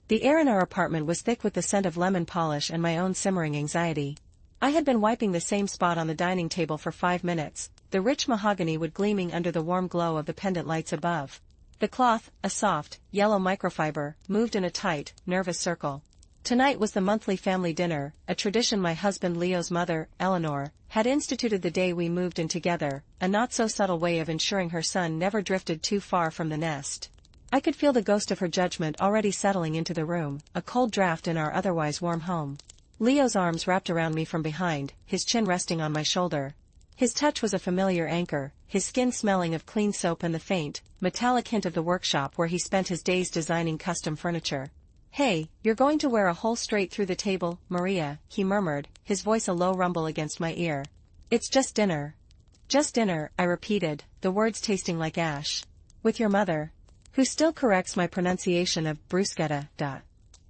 The air in our apartment was thick with the scent of lemon polish and my own simmering anxiety. I had been wiping the same spot on the dining table for 5 minutes, the rich mahogany wood gleaming under the warm glow of the pendant lights above. The cloth, a soft, yellow microfiber, moved in a tight, nervous circle. Tonight was the monthly family dinner, a tradition my husband Leo's mother, Eleanor, had instituted the day we moved in together, a not-so-subtle way of ensuring her son never drifted too far from the nest. I could feel the ghost of her judgment already settling into the room, a cold draft in our otherwise warm home. Leo's arms wrapped around me from behind, his chin resting on my shoulder. His touch was a familiar anchor, his skin smelling of clean soap and the faint, metallic hint of the workshop where he spent his days designing custom furniture. "Hey, you're going to wear a hole straight through the table, Maria," he murmured, his voice a low rumble against my ear. "It's just dinner." "Just dinner," I repeated, the words tasting like ash. "With your mother, who still corrects my pronunciation of bruschetta."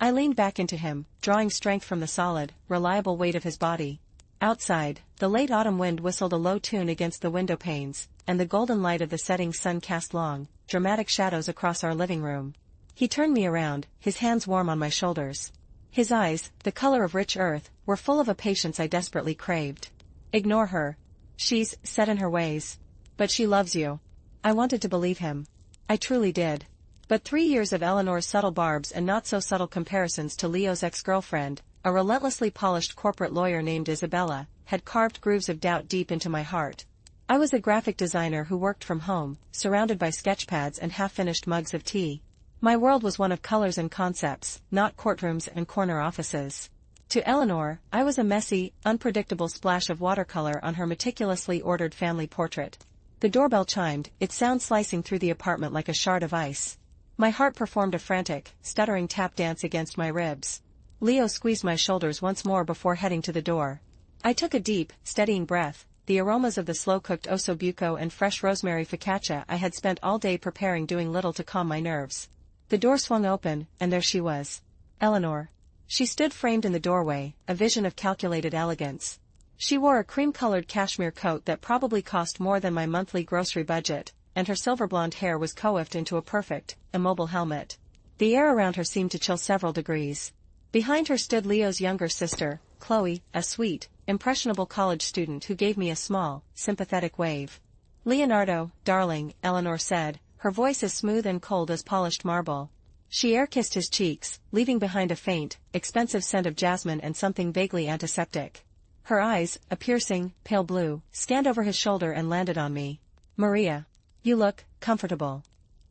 I leaned back into him, drawing strength from the solid, reliable weight of his body. Outside, the late autumn wind whistled a low tune against the window panes, and the golden light of the setting sun cast long, dramatic shadows across our living room. He turned me around, his hands warm on my shoulders. His eyes, the color of rich earth, were full of a patience I desperately craved. "Ignore her. She's set in her ways. But she loves you." I wanted to believe him. I truly did. But 3 years of Eleanor's subtle barbs and not-so-subtle comparisons to Leo's ex-girlfriend, a relentlessly polished corporate lawyer named Isabella, had carved grooves of doubt deep into my heart. I was a graphic designer who worked from home, surrounded by sketchpads and half-finished mugs of tea. My world was one of colors and concepts, not courtrooms and corner offices. To Eleanor, I was a messy, unpredictable splash of watercolor on her meticulously ordered family portrait. The doorbell chimed, its sound slicing through the apartment like a shard of ice. My heart performed a frantic, stuttering tap dance against my ribs. Leo squeezed my shoulders once more before heading to the door. I took a deep, steadying breath, the aromas of the slow-cooked osso buco and fresh rosemary focaccia I had spent all day preparing doing little to calm my nerves. The door swung open, and there she was. Eleanor. She stood framed in the doorway, a vision of calculated elegance. She wore a cream-colored cashmere coat that probably cost more than my monthly grocery budget, and her silver blonde hair was coiffed into a perfect, immobile helmet. The air around her seemed to chill several degrees. Behind her stood Leo's younger sister, Chloe, a sweet, impressionable college student who gave me a small, sympathetic wave. "Leonardo, darling," Eleanor said, her voice as smooth and cold as polished marble. She air-kissed his cheeks, leaving behind a faint, expensive scent of jasmine and something vaguely antiseptic. Her eyes, a piercing, pale blue, scanned over his shoulder and landed on me. "Maria. You look comfortable."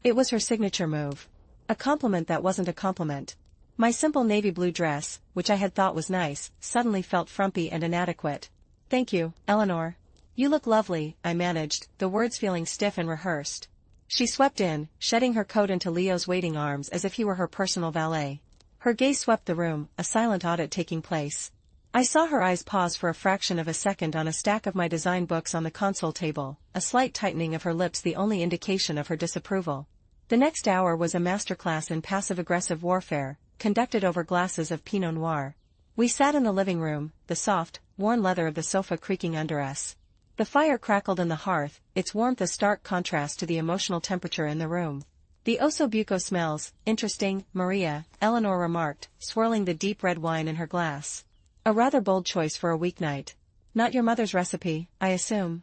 It was her signature move. A compliment that wasn't a compliment. My simple navy blue dress, which I had thought was nice, suddenly felt frumpy and inadequate. "Thank you, Eleanor. You look lovely," I managed, the words feeling stiff and rehearsed. She swept in, shedding her coat into Leo's waiting arms as if he were her personal valet. Her gaze swept the room, a silent audit taking place. I saw her eyes pause for a fraction of a second on a stack of my design books on the console table, a slight tightening of her lips the only indication of her disapproval. The next hour was a masterclass in passive-aggressive warfare, conducted over glasses of Pinot Noir. We sat in the living room, the soft, worn leather of the sofa creaking under us. The fire crackled in the hearth, its warmth a stark contrast to the emotional temperature in the room. "The osso buco smells interesting, Maria," Eleanor remarked, swirling the deep red wine in her glass. "A rather bold choice for a weeknight. Not your mother's recipe, I assume?"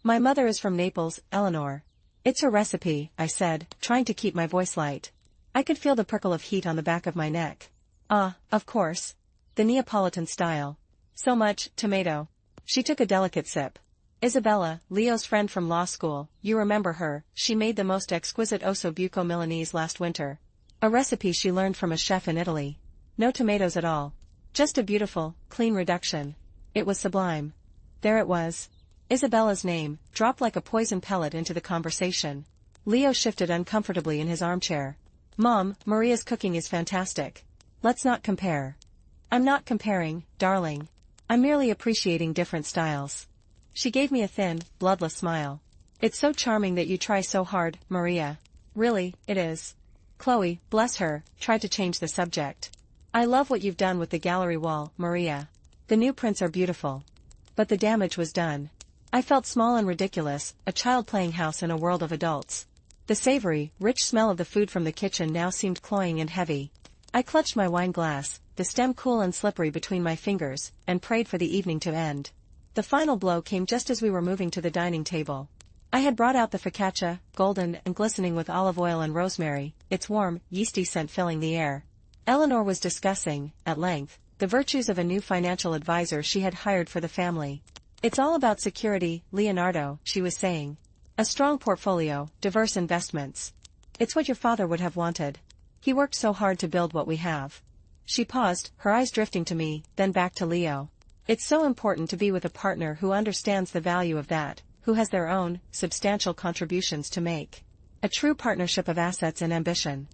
"My mother is from Naples, Eleanor." "It's her recipe," I said, trying to keep my voice light. I could feel the prickle of heat on the back of my neck. "Ah, of course. The Neapolitan style. So much tomato." She took a delicate sip. "Isabella, Leo's friend from law school, you remember her, she made the most exquisite osso buco Milanese last winter. A recipe she learned from a chef in Italy. No tomatoes at all. Just a beautiful, clean reduction. It was sublime." There it was. Isabella's name, dropped like a poison pellet into the conversation. Leo shifted uncomfortably in his armchair. "Mom, Maria's cooking is fantastic. Let's not compare." "I'm not comparing, darling. I'm merely appreciating different styles." She gave me a thin, bloodless smile. "It's so charming that you try so hard, Maria." "Really, it is." Chloe, bless her, tried to change the subject. "I love what you've done with the gallery wall, Maria. The new prints are beautiful. But the damage was done." I felt small and ridiculous, a child playing house in a world of adults. The savory, rich smell of the food from the kitchen now seemed cloying and heavy. I clutched my wine glass, the stem cool and slippery between my fingers, and prayed for the evening to end. The final blow came just as we were moving to the dining table. I had brought out the focaccia, golden and glistening with olive oil and rosemary, its warm, yeasty scent filling the air. Eleanor was discussing, at length, the virtues of a new financial advisor she had hired for the family. It's all about security, Leonardo, she was saying. A strong portfolio, diverse investments. It's what your father would have wanted. He worked so hard to build what we have. She paused, her eyes drifting to me, then back to Leo. It's so important to be with a partner who understands the value of that, who has their own, substantial contributions to make. A true partnership of assets and ambition.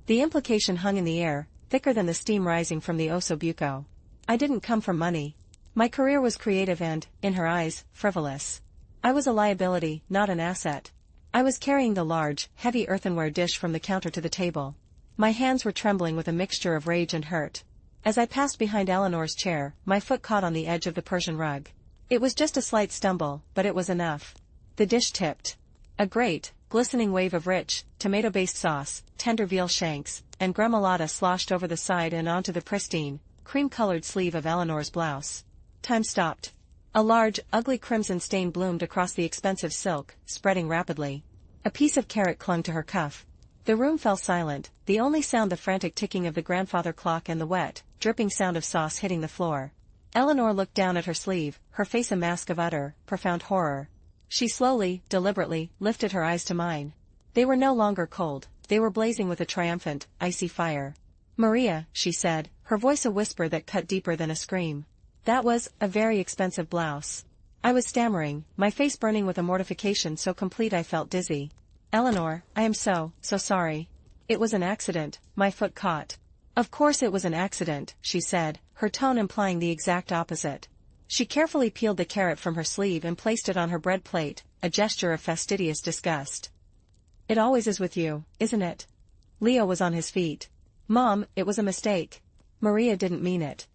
The implication hung in the air, thicker than the steam rising from the Osso Buco. I didn't come from money. My career was creative and, in her eyes, frivolous. I was a liability, not an asset. I was carrying the large, heavy earthenware dish from the counter to the table. My hands were trembling with a mixture of rage and hurt. As I passed behind Eleanor's chair, my foot caught on the edge of the Persian rug. It was just a slight stumble, but it was enough. The dish tipped. A great, glistening wave of rich, tomato-based sauce, tender veal shanks, and gremolata sloshed over the side and onto the pristine, cream-colored sleeve of Eleanor's blouse. Time stopped. A large, ugly crimson stain bloomed across the expensive silk, spreading rapidly. A piece of carrot clung to her cuff. The room fell silent, the only sound the frantic ticking of the grandfather clock and the wet, dripping sound of sauce hitting the floor. Eleanor looked down at her sleeve, her face a mask of utter, profound horror. She slowly, deliberately, lifted her eyes to mine. They were no longer cold, they were blazing with a triumphant, icy fire. "Maria," she said, her voice a whisper that cut deeper than a scream. "That was a very expensive blouse." I was stammering, my face burning with a mortification so complete I felt dizzy. "Eleanor, I am so sorry. It was an accident, my foot caught." "Of course it was an accident," she said, her tone implying the exact opposite. She carefully peeled the carrot from her sleeve and placed it on her bread plate, a gesture of fastidious disgust. "It always is with you, isn't it?" Leo was on his feet. "Mom, it was a mistake. Maria didn't mean it."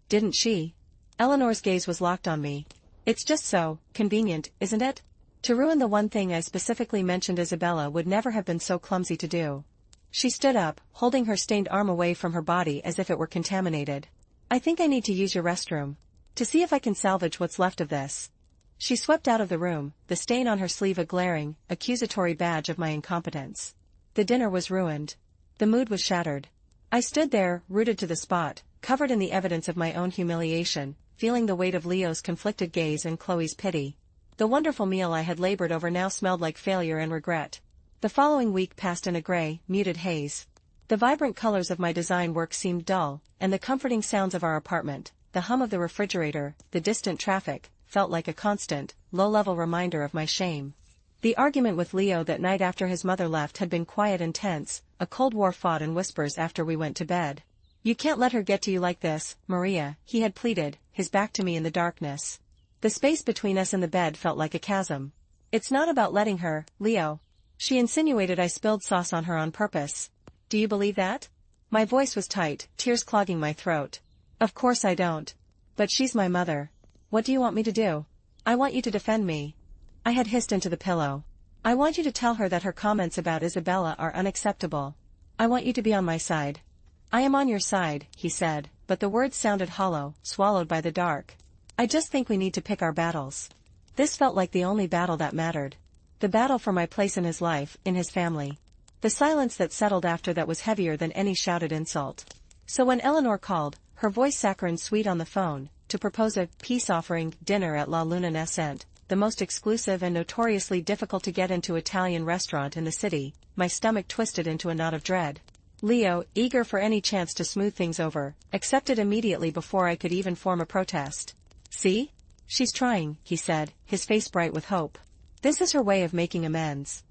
"Didn't she?" Eleanor's gaze was locked on me. "It's just so convenient, isn't it? To ruin the one thing I specifically mentioned Isabella would never have been so clumsy to do." She stood up, holding her stained arm away from her body as if it were contaminated. "I think I need to use your restroom. To see if I can salvage what's left of this." She swept out of the room, the stain on her sleeve a glaring, accusatory badge of my incompetence. The dinner was ruined. The mood was shattered. I stood there, rooted to the spot, covered in the evidence of my own humiliation, feeling the weight of Leo's conflicted gaze and Chloe's pity. The wonderful meal I had labored over now smelled like failure and regret. The following week passed in a gray, muted haze. The vibrant colors of my design work seemed dull, and the comforting sounds of our apartment, the hum of the refrigerator, the distant traffic, felt like a constant, low-level reminder of my shame. The argument with Leo that night after his mother left had been quiet and tense, a cold war fought in whispers after we went to bed. "You can't let her get to you like this, Maria," he had pleaded, his back to me in the darkness. The space between us and the bed felt like a chasm. "It's not about letting her, Leo." She insinuated I spilled sauce on her on purpose. "Do you believe that?" My voice was tight, tears clogging my throat. "Of course I don't. But she's my mother. What do you want me to do?" "I want you to defend me." I had hissed into the pillow. "I want you to tell her that her comments about Isabella are unacceptable. I want you to be on my side." "I am on your side," he said, but the words sounded hollow, swallowed by the dark. "I just think we need to pick our battles." This felt like the only battle that mattered. The battle for my place in his life, in his family. The silence that settled after that was heavier than any shouted insult. So when Eleanor called, her voice saccharine sweet on the phone, to propose a peace-offering dinner at La Luna Nascente, the most exclusive and notoriously difficult to get into Italian restaurant in the city, my stomach twisted into a knot of dread. Leo, eager for any chance to smooth things over, accepted immediately before I could even form a protest. "See? She's trying," he said, his face bright with hope. "This is her way of making amends."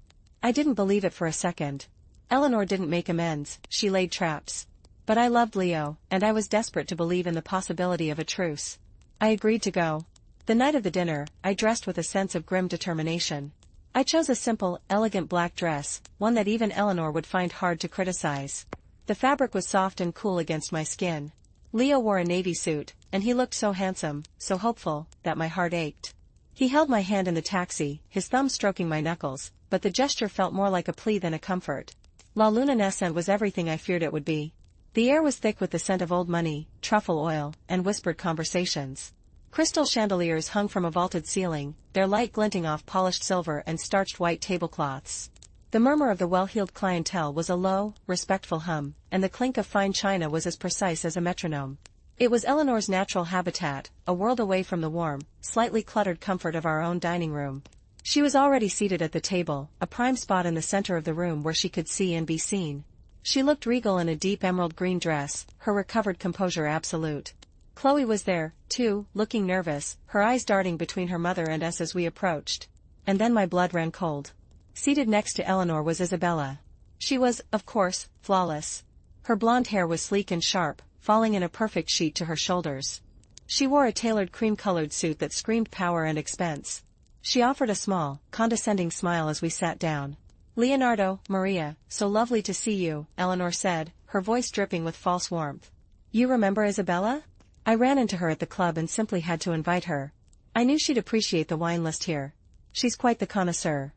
I didn't believe it for a second. Eleanor didn't make amends, she laid traps. But I loved Leo, and I was desperate to believe in the possibility of a truce. I agreed to go. The night of the dinner, I dressed with a sense of grim determination. I chose a simple, elegant black dress, one that even Eleanor would find hard to criticize. The fabric was soft and cool against my skin. Leo wore a navy suit, and he looked so handsome, so hopeful, that my heart ached. He held my hand in the taxi, his thumb stroking my knuckles, but the gesture felt more like a plea than a comfort. La Luna Nascente was everything I feared it would be. The air was thick with the scent of old money, truffle oil, and whispered conversations. Crystal chandeliers hung from a vaulted ceiling, their light glinting off polished silver and starched white tablecloths. The murmur of the well-heeled clientele was a low, respectful hum, and the clink of fine china was as precise as a metronome. It was Eleanor's natural habitat, a world away from the warm, slightly cluttered comfort of our own dining room. She was already seated at the table, a prime spot in the center of the room where she could see and be seen. She looked regal in a deep emerald green dress, her recovered composure absolute. Chloe was there, too, looking nervous, her eyes darting between her mother and us as we approached. And then my blood ran cold. Seated next to Eleanor was Isabella. She was, of course, flawless. Her blonde hair was sleek and sharp, falling in a perfect sheet to her shoulders. She wore a tailored cream-colored suit that screamed power and expense. She offered a small, condescending smile as we sat down. "Leonardo, Maria, so lovely to see you," Eleanor said, her voice dripping with false warmth. "You remember Isabella? I ran into her at the club and simply had to invite her. I knew she'd appreciate the wine list here. She's quite the connoisseur."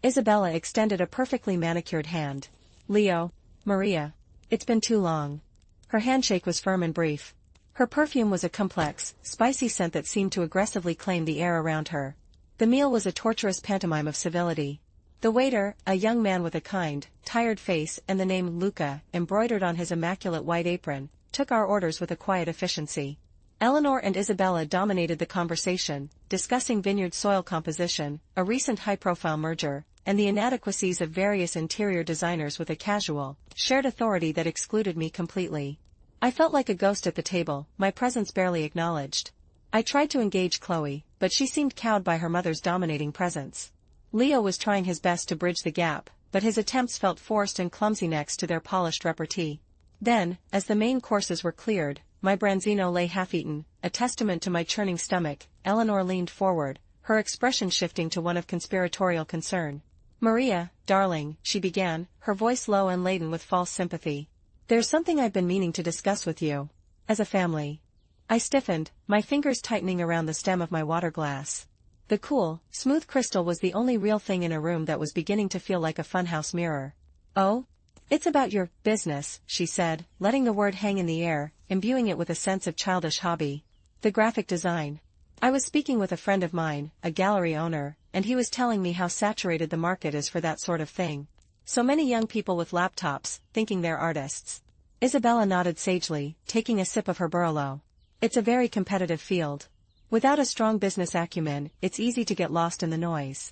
Isabella extended a perfectly manicured hand. "Leo, Maria. It's been too long." Her handshake was firm and brief. Her perfume was a complex, spicy scent that seemed to aggressively claim the air around her. The meal was a torturous pantomime of civility. The waiter, a young man with a kind, tired face and the name Luca embroidered on his immaculate white apron, took our orders with a quiet efficiency. Eleanor and Isabella dominated the conversation, discussing vineyard soil composition, a recent high-profile merger, and the inadequacies of various interior designers with a casual, shared authority that excluded me completely. I felt like a ghost at the table, my presence barely acknowledged. I tried to engage Chloe, but she seemed cowed by her mother's dominating presence. Leo was trying his best to bridge the gap, but his attempts felt forced and clumsy next to their polished repartee. Then, as the main courses were cleared, my branzino lay half-eaten, a testament to my churning stomach, Eleanor leaned forward, her expression shifting to one of conspiratorial concern. "Maria, darling," she began, her voice low and laden with false sympathy. "There's something I've been meaning to discuss with you. As a family." I stiffened, my fingers tightening around the stem of my water glass. The cool, smooth crystal was the only real thing in a room that was beginning to feel like a funhouse mirror. "Oh? It's about your business," she said, letting the word hang in the air, imbuing it with a sense of childish hobby. "The graphic design. I was speaking with a friend of mine, a gallery owner, and he was telling me how saturated the market is for that sort of thing. So many young people with laptops, thinking they're artists." Isabella nodded sagely, taking a sip of her Barolo. "It's a very competitive field. Without a strong business acumen, it's easy to get lost in the noise."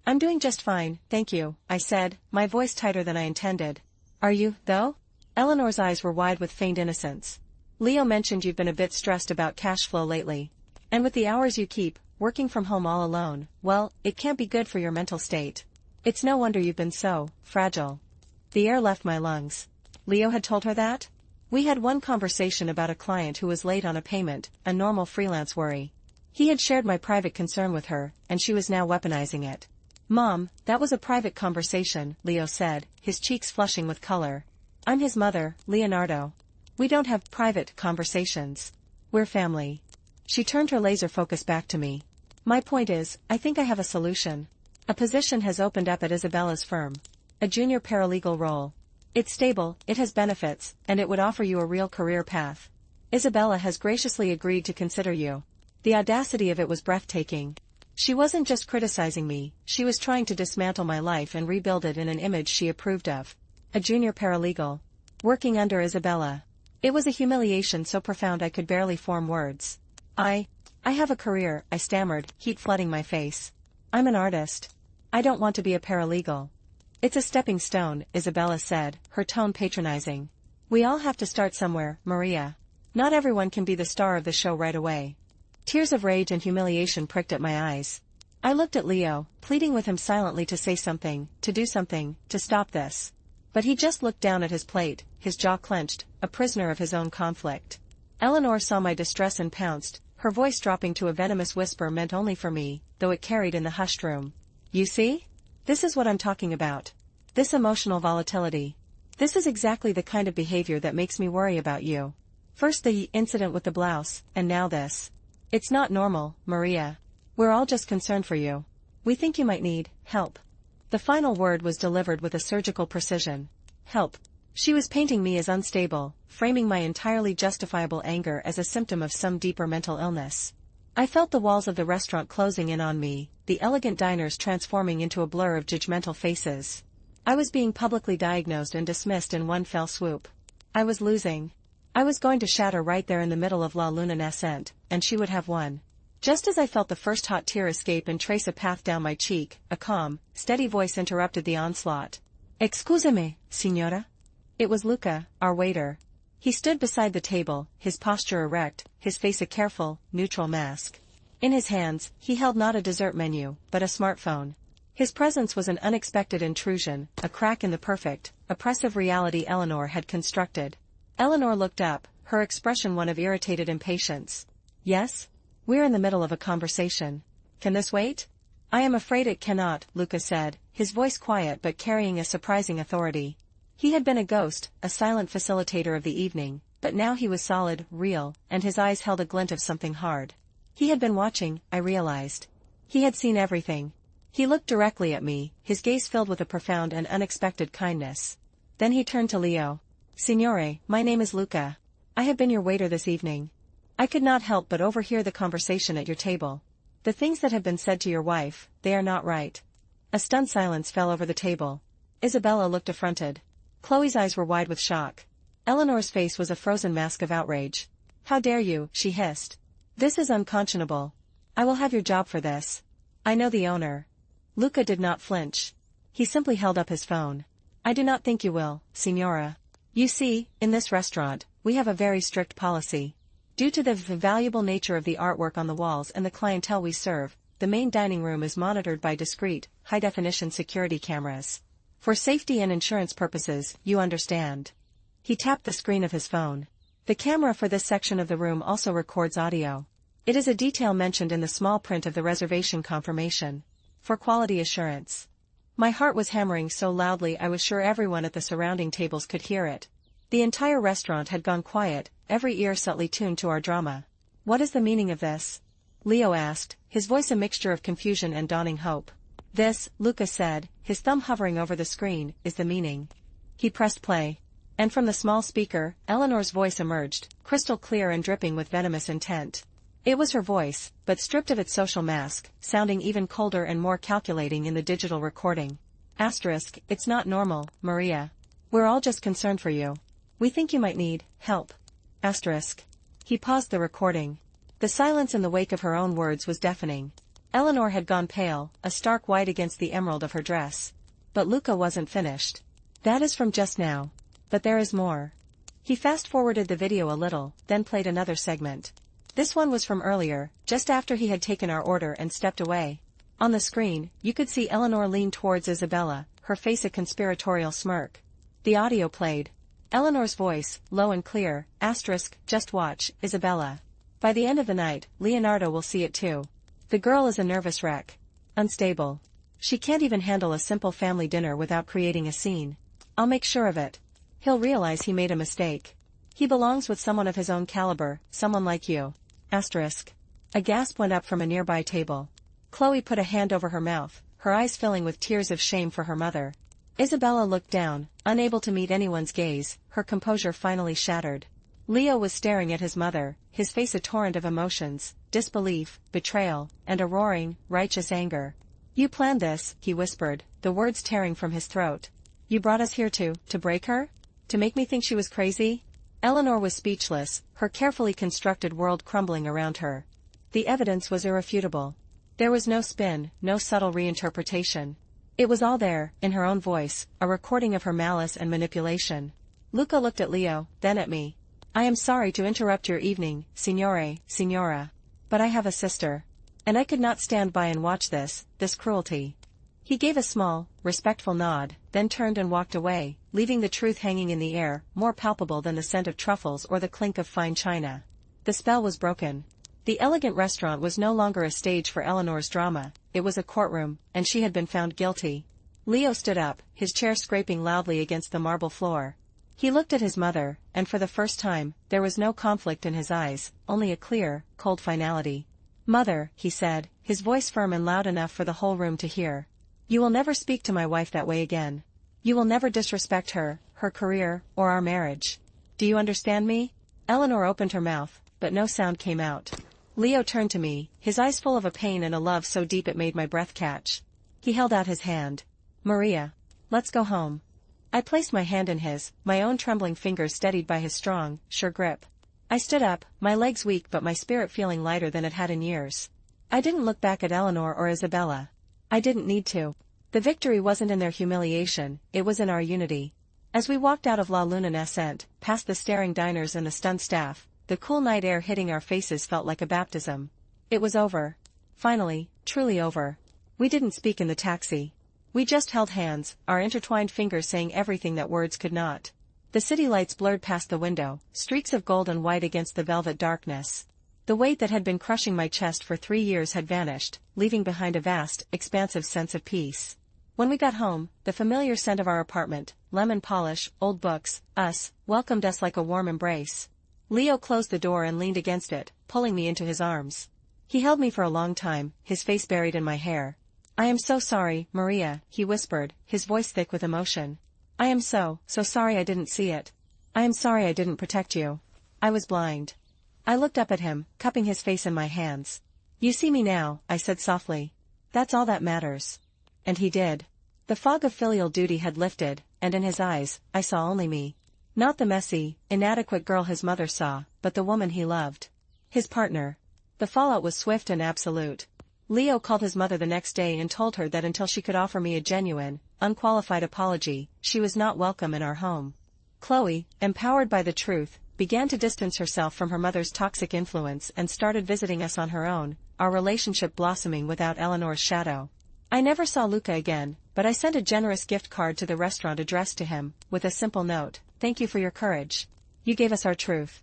"I'm doing just fine, thank you," I said, my voice tighter than I intended. "Are you, though?" Eleanor's eyes were wide with feigned innocence. "Leo mentioned you've been a bit stressed about cash flow lately. And with the hours you keep, working from home all alone, well, it can't be good for your mental state. It's no wonder you've been so fragile." The air left my lungs. Leo had told her that? We had one conversation about a client who was late on a payment, a normal freelance worry. He had shared my private concern with her, and she was now weaponizing it. "Mom, that was a private conversation," Leo said, his cheeks flushing with color. "I'm his mother, Leonardo. We don't have private conversations. We're family." She turned her laser focus back to me. "My point is, I think I have a solution. A position has opened up at Isabella's firm. A junior paralegal role. It's stable, it has benefits, and it would offer you a real career path. Isabella has graciously agreed to consider you." The audacity of it was breathtaking. She wasn't just criticizing me, she was trying to dismantle my life and rebuild it in an image she approved of. A junior paralegal. Working under Isabella. It was a humiliation so profound I could barely form words. I have a career," I stammered, heat flooding my face. "I'm an artist. I don't want to be a paralegal." "It's a stepping stone," Isabella said, her tone patronizing. "We all have to start somewhere, Maria. Not everyone can be the star of the show right away." Tears of rage and humiliation pricked at my eyes. I looked at Leo, pleading with him silently to say something, to do something, to stop this. But he just looked down at his plate, his jaw clenched, a prisoner of his own conflict. Eleanor saw my distress and pounced, her voice dropping to a venomous whisper meant only for me, though it carried in the hushed room. "You see? This is what I'm talking about. This emotional volatility. This is exactly the kind of behavior that makes me worry about you. First the incident with the blouse, and now this. It's not normal, Maria. We're all just concerned for you. We think you might need help." The final word was delivered with a surgical precision. "Help." She was painting me as unstable, framing my entirely justifiable anger as a symptom of some deeper mental illness. I felt the walls of the restaurant closing in on me, the elegant diners transforming into a blur of judgmental faces. I was being publicly diagnosed and dismissed in one fell swoop. I was losing. I was going to shatter right there in the middle of La Luna Nascente, and she would have won. Just as I felt the first hot tear escape and trace a path down my cheek, a calm, steady voice interrupted the onslaught. "Excusez-moi, signora." It was Luca, our waiter. He stood beside the table, his posture erect, his face a careful, neutral mask. In his hands, he held not a dessert menu, but a smartphone. His presence was an unexpected intrusion, a crack in the perfect, oppressive reality Eleanor had constructed. Eleanor looked up, her expression one of irritated impatience. "Yes? We're in the middle of a conversation. Can this wait?" "I am afraid it cannot," Luca said, his voice quiet but carrying a surprising authority. He had been a ghost, a silent facilitator of the evening, but now he was solid, real, and his eyes held a glint of something hard. He had been watching, I realized. He had seen everything. He looked directly at me, his gaze filled with a profound and unexpected kindness. Then he turned to Leo. "Signore, my name is Luca. I have been your waiter this evening. I could not help but overhear the conversation at your table. The things that have been said to your wife, they are not right." A stunned silence fell over the table. Isabella looked affronted. Chloe's eyes were wide with shock. Eleanor's face was a frozen mask of outrage. "How dare you?" she hissed. "This is unconscionable. I will have your job for this. I know the owner." Luca did not flinch. He simply held up his phone. "I do not think you will, signora. You see, in this restaurant, we have a very strict policy. Due to the valuable nature of the artwork on the walls and the clientele we serve, the main dining room is monitored by discreet, high-definition security cameras. For safety and insurance purposes, you understand." He tapped the screen of his phone. "The camera for this section of the room also records audio. It is a detail mentioned in the small print of the reservation confirmation. For quality assurance." My heart was hammering so loudly I was sure everyone at the surrounding tables could hear it. The entire restaurant had gone quiet, every ear subtly tuned to our drama. "What is the meaning of this?" Leo asked, his voice a mixture of confusion and dawning hope. "This," Luca said, his thumb hovering over the screen, "is the meaning." He pressed play. And from the small speaker, Eleanor's voice emerged, crystal clear and dripping with venomous intent. It was her voice, but stripped of its social mask, sounding even colder and more calculating in the digital recording. Asterisk, "It's not normal, Maria. We're all just concerned for you. We think you might need help." Asterisk. He paused the recording. The silence in the wake of her own words was deafening. Eleanor had gone pale, a stark white against the emerald of her dress. But Luca wasn't finished. "That is from just now. But there is more." He fast-forwarded the video a little, then played another segment. This one was from earlier, just after he had taken our order and stepped away. On the screen, you could see Eleanor lean towards Isabella, her face a conspiratorial smirk. The audio played. Eleanor's voice, low and clear, asterisk, "Just watch, Isabella. By the end of the night, Leonardo will see it too. The girl is a nervous wreck. Unstable. She can't even handle a simple family dinner without creating a scene. I'll make sure of it. He'll realize he made a mistake. He belongs with someone of his own caliber, someone like you." Asterisk. A gasp went up from a nearby table. Chloe put a hand over her mouth, her eyes filling with tears of shame for her mother. Isabella looked down, unable to meet anyone's gaze, her composure finally shattered. Leo was staring at his mother, his face a torrent of emotions, disbelief, betrayal, and a roaring, righteous anger. "You planned this," he whispered, the words tearing from his throat. "You brought us here to break her? To make me think she was crazy?" Eleanor was speechless, her carefully constructed world crumbling around her. The evidence was irrefutable. There was no spin, no subtle reinterpretation. It was all there, in her own voice, a recording of her malice and manipulation. Luca looked at Leo, then at me. "I am sorry to interrupt your evening, signora. But I have a sister. And I could not stand by and watch this cruelty." He gave a small, respectful nod, then turned and walked away, leaving the truth hanging in the air, more palpable than the scent of truffles or the clink of fine china. The spell was broken. The elegant restaurant was no longer a stage for Eleanor's drama, it was a courtroom, and she had been found guilty. Leo stood up, his chair scraping loudly against the marble floor. He looked at his mother, and for the first time, there was no conflict in his eyes, only a clear, cold finality. "Mother," he said, his voice firm and loud enough for the whole room to hear. "You will never speak to my wife that way again. You will never disrespect her, her career, or our marriage. Do you understand me? Eleanor opened her mouth, but no sound came out. Leo turned to me, his eyes full of a pain and a love so deep it made my breath catch. He held out his hand. Maria. Let's go home. I placed my hand in his, my own trembling fingers steadied by his strong, sure grip. I stood up, my legs weak but my spirit feeling lighter than it had in years. I didn't look back at Eleanor or Isabella. I didn't need to. The victory wasn't in their humiliation, it was in our unity. As we walked out of La Luna Nascent, past the staring diners and the stunned staff, the cool night air hitting our faces felt like a baptism. It was over. Finally, truly over. We didn't speak in the taxi. We just held hands, our intertwined fingers saying everything that words could not. The city lights blurred past the window, streaks of gold and white against the velvet darkness. The weight that had been crushing my chest for 3 years had vanished, leaving behind a vast, expansive sense of peace. When we got home, the familiar scent of our apartment, lemon polish, old books, us, welcomed us like a warm embrace. Leo closed the door and leaned against it, pulling me into his arms. He held me for a long time, his face buried in my hair. I am so sorry, Maria, he whispered, his voice thick with emotion. I am so sorry I didn't see it. I am sorry I didn't protect you. I was blind. I looked up at him, cupping his face in my hands. You see me now, I said softly. That's all that matters. And he did. The fog of filial duty had lifted, and in his eyes, I saw only me. Not the messy, inadequate girl his mother saw, but the woman he loved. His partner. The fallout was swift and absolute. Leo called his mother the next day and told her that until she could offer me a genuine, unqualified apology, she was not welcome in our home. Chloe, empowered by the truth, began to distance herself from her mother's toxic influence and started visiting us on her own, our relationship blossoming without Eleanor's shadow. I never saw Luca again, but I sent a generous gift card to the restaurant addressed to him, with a simple note, "Thank you for your courage. You gave us our truth."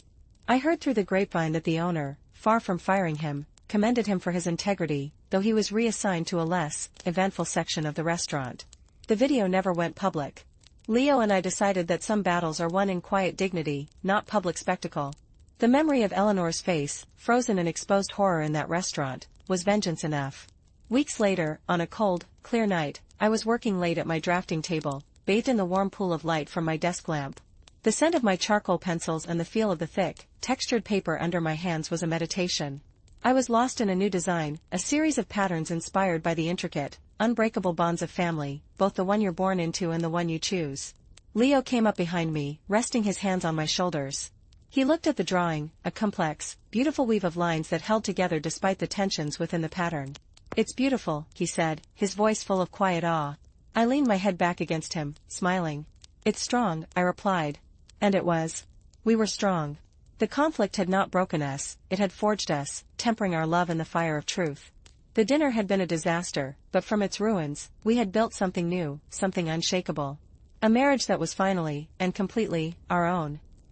I heard through the grapevine that the owner, far from firing him, commended him for his integrity, though he was reassigned to a less eventful section of the restaurant. The video never went public. Leo and I decided that some battles are won in quiet dignity, not public spectacle. The memory of Eleanor's face, frozen in exposed horror in that restaurant, was vengeance enough. Weeks later, on a cold, clear night, I was working late at my drafting table, bathed in the warm pool of light from my desk lamp. The scent of my charcoal pencils and the feel of the thick, textured paper under my hands was a meditation. I was lost in a new design, a series of patterns inspired by the intricate, unbreakable bonds of family, both the one you're born into and the one you choose. Leo came up behind me, resting his hands on my shoulders. He looked at the drawing, a complex, beautiful weave of lines that held together despite the tensions within the pattern. "It's beautiful," he said, his voice full of quiet awe. I leaned my head back against him, smiling. "It's strong," I replied. And it was. We were strong. The conflict had not broken us, it had forged us, tempering our love in the fire of truth. The dinner had been a disaster, but from its ruins, we had built something new, something unshakable. A marriage that was finally, and completely, our own.